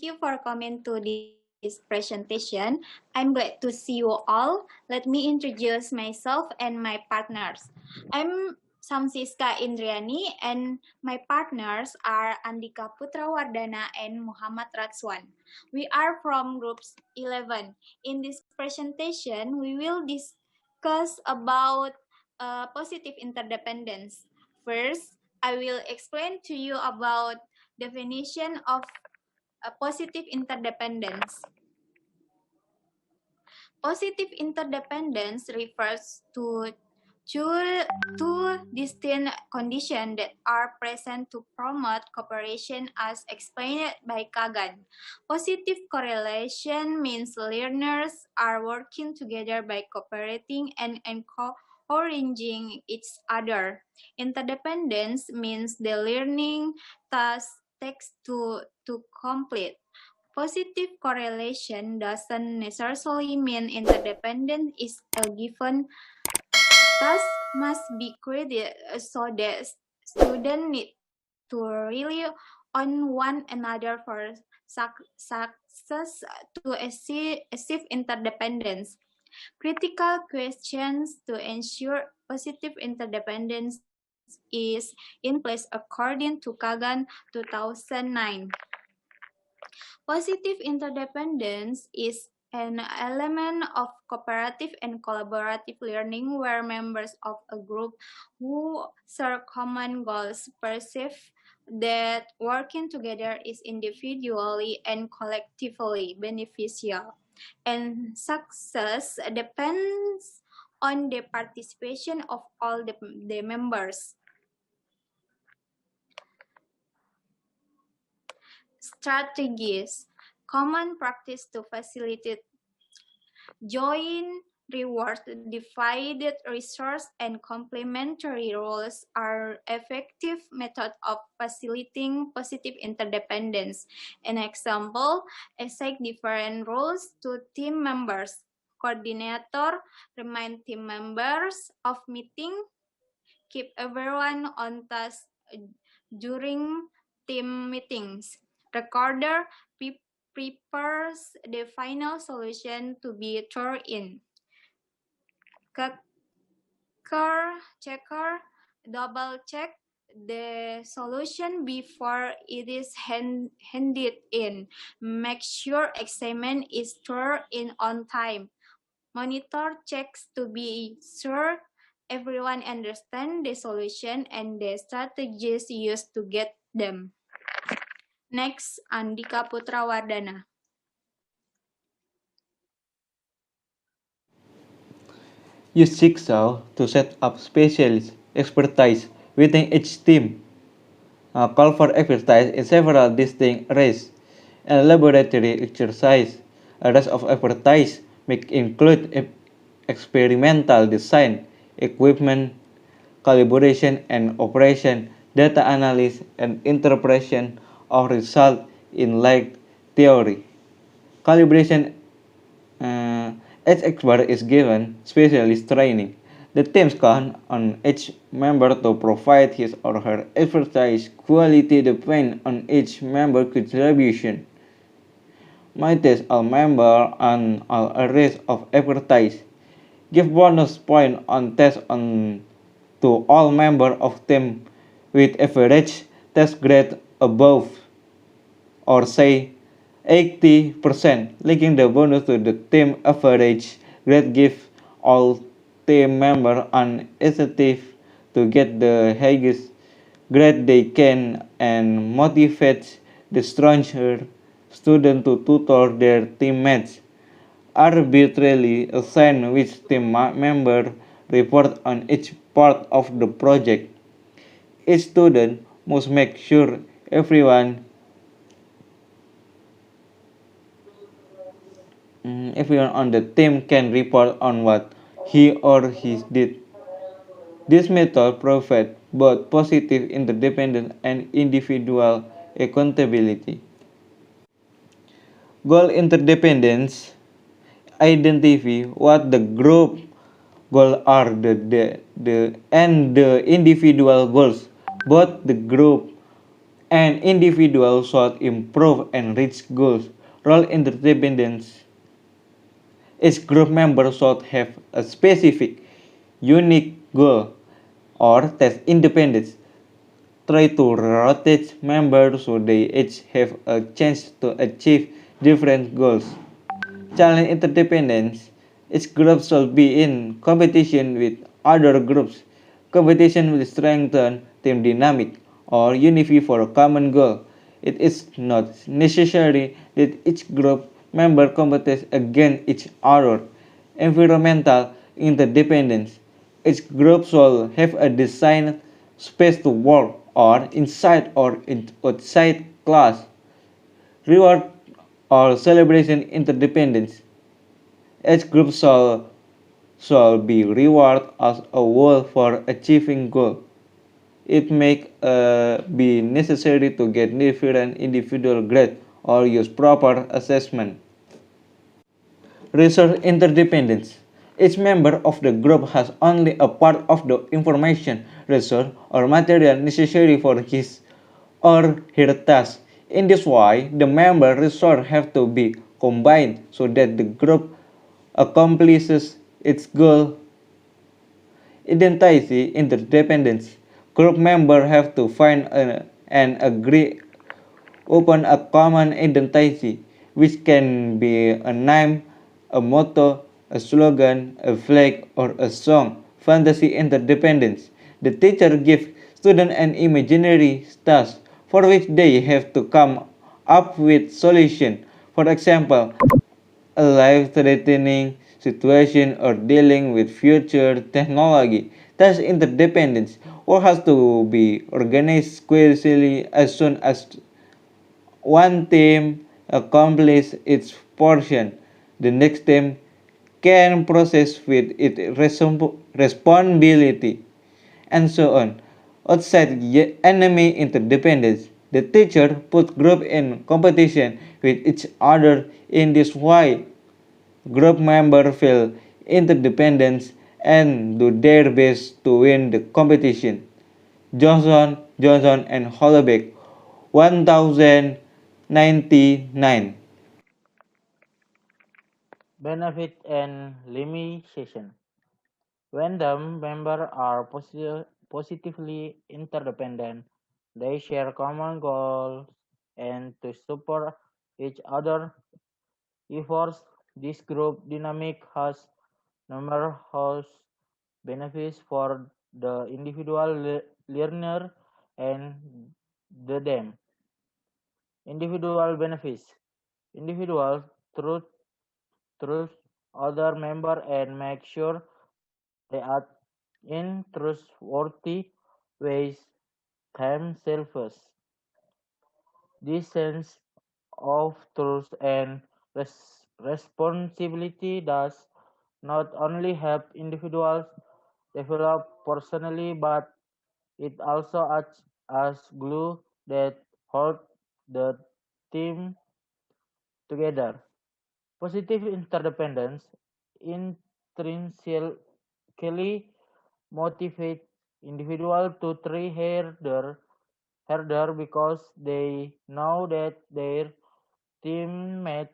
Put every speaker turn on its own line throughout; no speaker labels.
thank you for coming to this presentation. I'm glad to see you all. Let me introduce myself and my partners. I'm Syamsiska Indriani and my partners are Andhika Putra Wardana and Muhammad Radswan. We are from groups 11. In this presentation, we will discuss about positive interdependence. First, I will explain to you about definition of a positive interdependence. Positive interdependence refers to two distinct conditions that are present to promote cooperation as explained by Kagan. Positive correlation means learners are working together by cooperating and encouraging each other. Interdependence means the learning task takes to complete. Positive correlation doesn't necessarily mean interdependence is a given task must be created so that students need to rely on one another for success to achieve interdependence. Critical questions to ensure positive interdependence is in place according to Kagan 2009. Positive interdependence is an element of cooperative and collaborative learning where members of a group who share common goals perceive that working together is individually and collectively beneficial, and success depends on the participation of all the members. Strategies. Common practice to facilitate joint rewards, divided resource, and complementary roles are effective methods of facilitating positive interdependence. An example, assign different roles to team members. Coordinator, remind team members of meeting, keep everyone on task during team meetings. Recorder prepares the final solution to be turned in. Checker double check the solution before it is handed in. Make sure assignment is turned in on time. Monitor checks to be sure everyone understands the solution and the strategies used to get them. Next, Andhika Putra Wardana.
Use Jigsaw to set up specialist expertise within each team. Call for expertise in several distinct areas. And laboratory exercise. Areas of expertise may include experimental design, equipment, calibration and operation, data analysis, and interpretation of results in light theory. Calibration. Each expert is given specialist training. The teams count on each member to provide his or her expertise. Quality depends on each member's contribution. My test all members on all areas of expertise. Give bonus point on test on to all members of team with average test grade above, or say 80%, linking the bonus to the team average grade give all team members an incentive to get the highest grade they can and motivates the stronger student to tutor their teammates. Arbitrarily assign which team member report on each part of the project. Each student must make sure everyone on the team can report on what he or he did. This method provides both positive interdependence and individual accountability. Goal interdependence. Identify what the group goals are and the individual goals. Both the group An individual should improve and reach goals. Role interdependence. Each group member should have a specific, unique goal or test independence. Try to rotate members so they each have a chance to achieve different goals. Challenge interdependence. Each group should be in competition with other groups. Competition will strengthen team dynamic or unity for a common goal. It is not necessary that each group member competes against each other. Environmental interdependence. Each group should have a designed space to work or inside or outside class. Reward or celebration interdependence. Each group shall be rewarded as a whole for achieving goal. It may be necessary to get different individual grades or use proper assessment. Resource interdependence. Each member of the group has only a part of the information, resource, or material necessary for his or her task. In this way, the member resources have to be combined so that the group accomplishes its goal. Identity interdependence. Group members have to find and agree upon a common identity, which can be a name, a motto, a slogan, a flag, or a song. Fantasy interdependence. The teacher gives students an imaginary task for which they have to come up with solution. For example, a life-threatening situation or dealing with future technology. Task interdependence or has to be organized quickly as soon as one team accomplishes its portion. The next team can process with its responsibility and so on. Outside enemy interdependence, the teacher puts group in competition with each other. In this way, group members feel interdependence and do their best to win the competition. Johnson and Hollebeck, 1099.
Benefit and limitation. When the members are positively interdependent, they share common goals and to support each other efforts. This group dynamic has numerous benefits for the individual learner and the them. Individual benefits. Individuals trust other member and make sure they act in trustworthy ways themselves. This sense of trust and responsibility does not only help individuals develop personally, but it also acts as glue that hold the team together. Positive interdependence intrinsically motivates individuals to try harder because they know that their teammates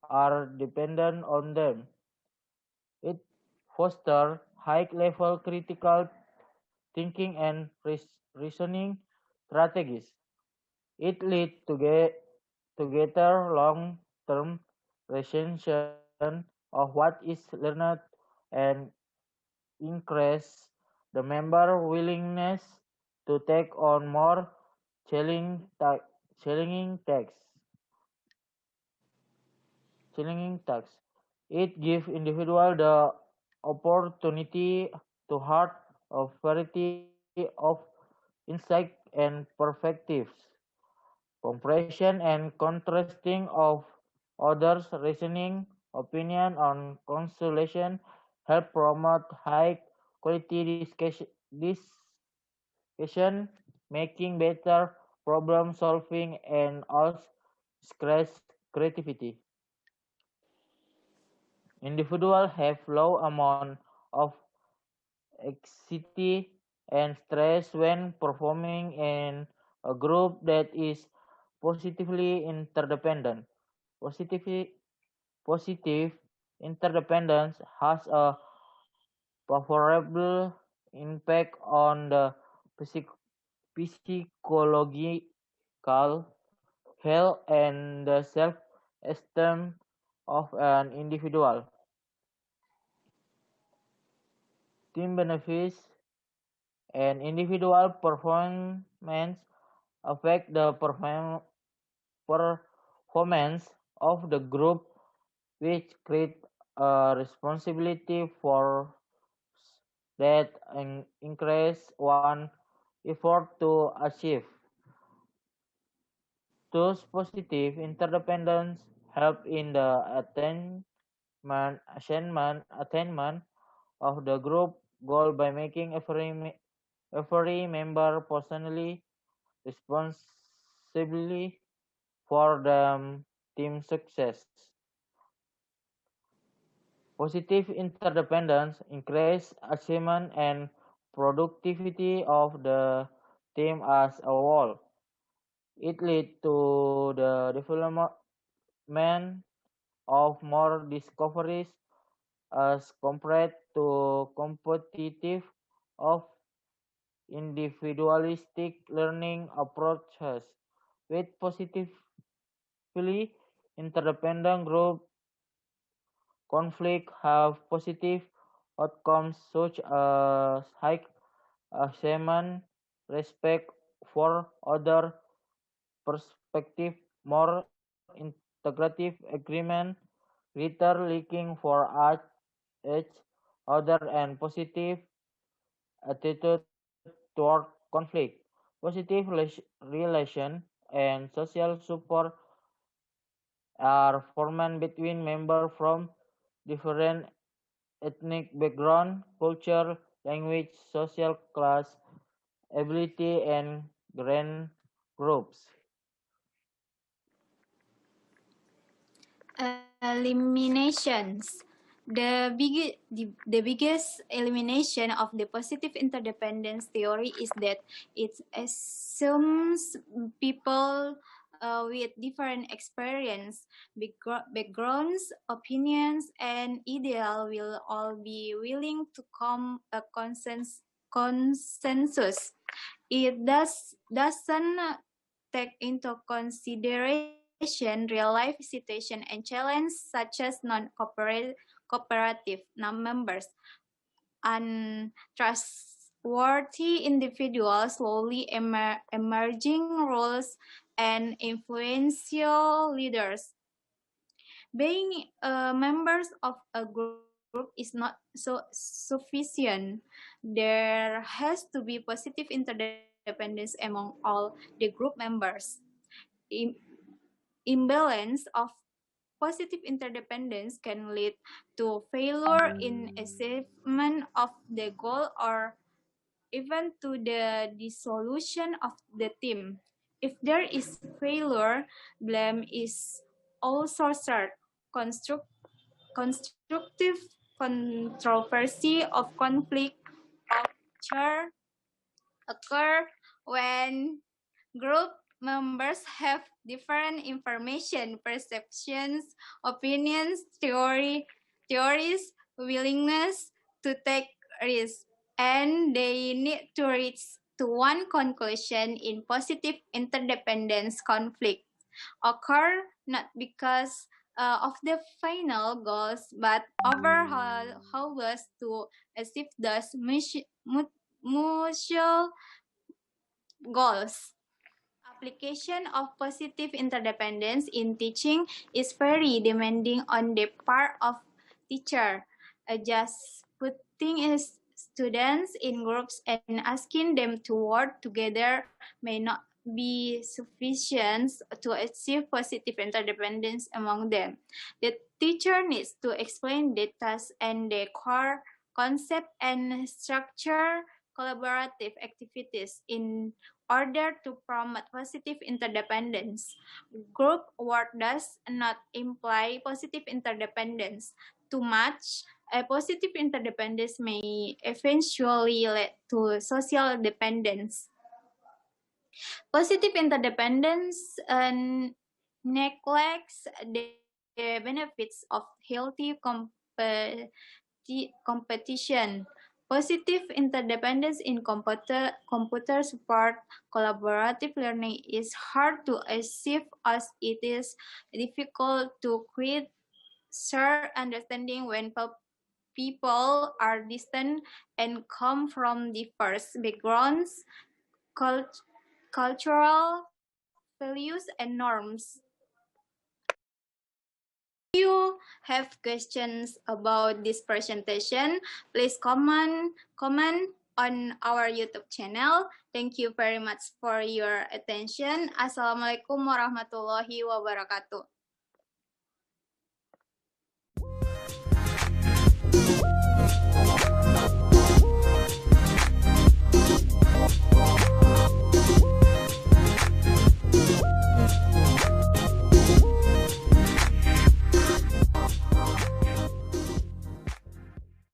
are dependent on them. It fosters high-level critical thinking and reasoning strategies. It leads together long-term retention of what is learned and increase the member willingness to take on more challenging tasks. Challenging tasks. It gives individual the opportunity to have a variety of insight and perspectives. Compression and contrasting of others' reasoning, opinion, on consolation help promote high quality discussion, making better problem solving and also stress creativity. Individuals have low amount of anxiety and stress when performing in a group that is positively interdependent. Positive, positive interdependence has a favorable impact on the psychological health and the self-esteem of an individual. Team benefits and individual performance affect the performance of the group, which create a responsibility for that increase one effort to achieve. Thus, positive interdependence help in the attainment of the group goal by making every member personally responsible for the team success. Positive interdependence increase achievement and productivity of the team as a whole. It leads to the development of more discoveries as compared to competitive of individualistic learning approaches. With positively interdependent group conflict have positive outcomes such as high achievement, respect for other perspective, more integrative agreement, greater liking for each other, and positive attitude toward conflict. Positive relation and social support are formed between members from different ethnic background, culture, language, social class, ability, and grand groups.
Eliminations. The biggest elimination of the positive interdependence theory is that it assumes people with different experience, backgrounds, opinions, and ideal will all be willing to come a consensus. It doesn't take into consideration real life situation and challenges such as non-cooperative members, untrustworthy individuals, slowly emerging roles, and influential leaders. Being members of a group is not so sufficient. There has to be positive interdependence among all the group members. Im- Imbalance of positive interdependence can lead to failure in achievement of the goal or even to the dissolution of the team. If there is failure, blame is also shared. Constructive controversy of conflict occur when group members have different information, perceptions, opinions, theories, willingness to take risks, and they need to reach to one conclusion. In positive interdependence conflict occur not because of the final goals, but over how was to achieve those mutual goals. Application of positive interdependence in teaching is very demanding on the part of teacher. Just putting students in groups and asking them to work together may not be sufficient to achieve positive interdependence among them. The teacher needs to explain the task and the core concept and structure collaborative activities in order to promote positive interdependence. Group work does not imply positive interdependence. Too much, a positive interdependence may eventually lead to social dependence. Positive interdependence neglects the benefits of healthy competition. Positive interdependence in computer support collaborative learning is hard to achieve as it is difficult to create shared understanding when people are distant and come from diverse backgrounds, cultural values, and norms. If you have questions about this presentation, please comment on our YouTube channel. Thank you very much for your attention. Assalamualaikum warahmatullahi wabarakatuh.